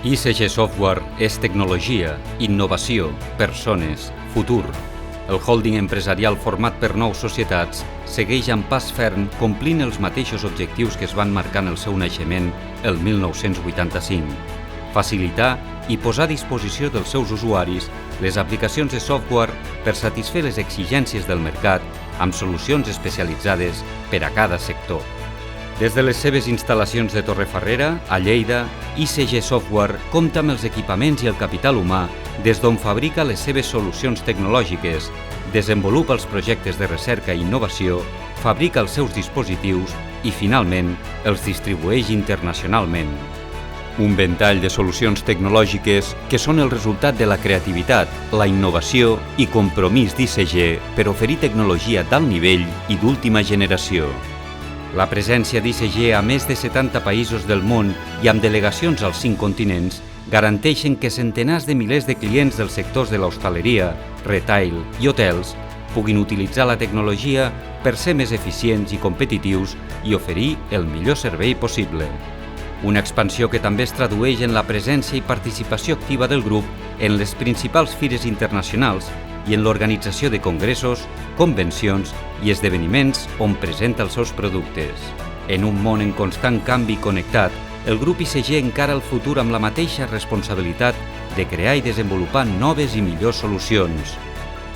ICG Software és tecnologia, innovació, persones, futur. El holding empresarial format per 9 societats segueix amb pas ferm complint els mateixos objectius que es van marcar en el seu naixement el 1985. Facilitar i posar a disposició dels seus usuaris les aplicacions de software per satisfer les exigències del mercat amb solucions especialitzades per a cada sector. Des de les seves instal·lacions de Torrefarrera, a Lleida, ICG Software compta amb els equipaments i el capital humà des d'on fabrica les seves solucions tecnològiques, desenvolupa els projectes de recerca i innovació, fabrica els seus dispositius i, finalment, els distribueix internacionalment. Un ventall de solucions tecnològiques que són el resultat de la creativitat, la innovació i compromís d'ICG per oferir tecnologia d'alt nivell i d'última generació. La presència d'ICG a més de 70 països del món i amb delegacions als 5 continents garanteixen que centenars de milers de clients dels sectors de l'hostaleria, retail i hotels puguin utilitzar la tecnologia per ser més eficients i competitius i oferir el millor servei possible. Una expansió que també es tradueix en la presència i participació activa del grup en les principals fires internacionals i en l'organització de congressos, convencions i esdeveniments on presenta els seus productes. En un món en constant canvi i connectat, el grup ICG encara el futur amb la mateixa responsabilitat de crear i desenvolupar noves i millors solucions.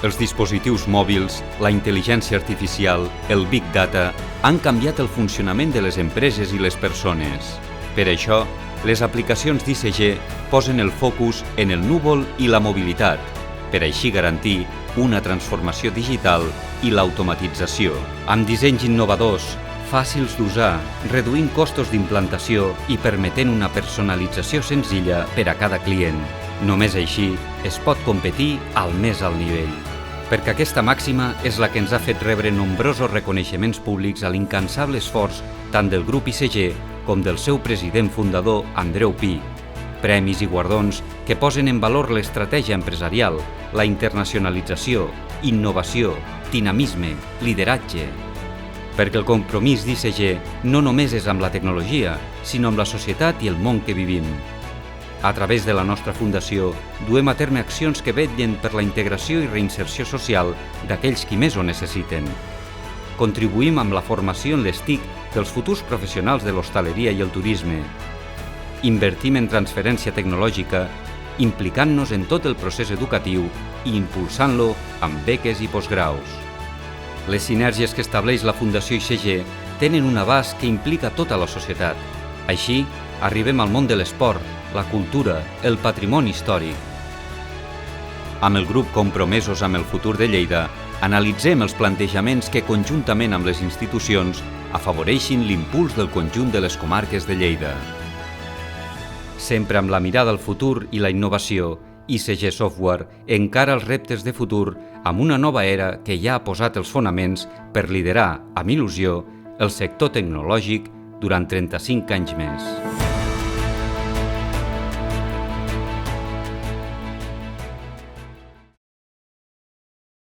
Els dispositius mòbils, la intel·ligència artificial, el Big Data han canviat el funcionament de les empreses i les persones. Per això, les aplicacions d'ICG posen el focus en el núvol i la mobilitat, per així garantir una transformació digital i l'automatització, amb dissenys innovadors, fàcils d'usar, reduint costos d'implantació i permetent una personalització senzilla per a cada client. Només així es pot competir al més alt nivell. Perquè aquesta màxima és la que ens ha fet rebre nombrosos reconeixements públics a l'incansable esforç tant del grup ICG com del seu president fundador Andreu Pi, premis i guardons que posen en valor l'estratègia empresarial, la internacionalització, innovació, dinamisme, lideratge. Perquè el compromís d'ICG no només és amb la tecnologia, sinó amb la societat i el món que vivim. A través de la nostra fundació, duem a terme accions que vetllen per la integració i reinserció social d'aquells qui més ho necessiten. Contribuïm amb la formació en les TIC dels futurs professionals de l'hostaleria i el turisme. Invertim en transferència tecnològica, implicant-nos en tot el procés educatiu i impulsant-lo amb beques i postgraus. Les sinergies que estableix la Fundació ICG tenen un abast que implica tota la societat. Així, arribem al món de l'esport, la cultura, el patrimoni històric. Amb el grup compromesos amb el futur de Lleida, analitzem els plantejaments que conjuntament amb les institucions afavoreixin l'impuls del conjunt de les comarques de Lleida. Sempre amb la mirada al futur i la innovació, ICG Software encara els reptes de futur amb una nova era que ja ha posat els fonaments per liderar, amb il·lusió, el sector tecnològic durant 35 anys més.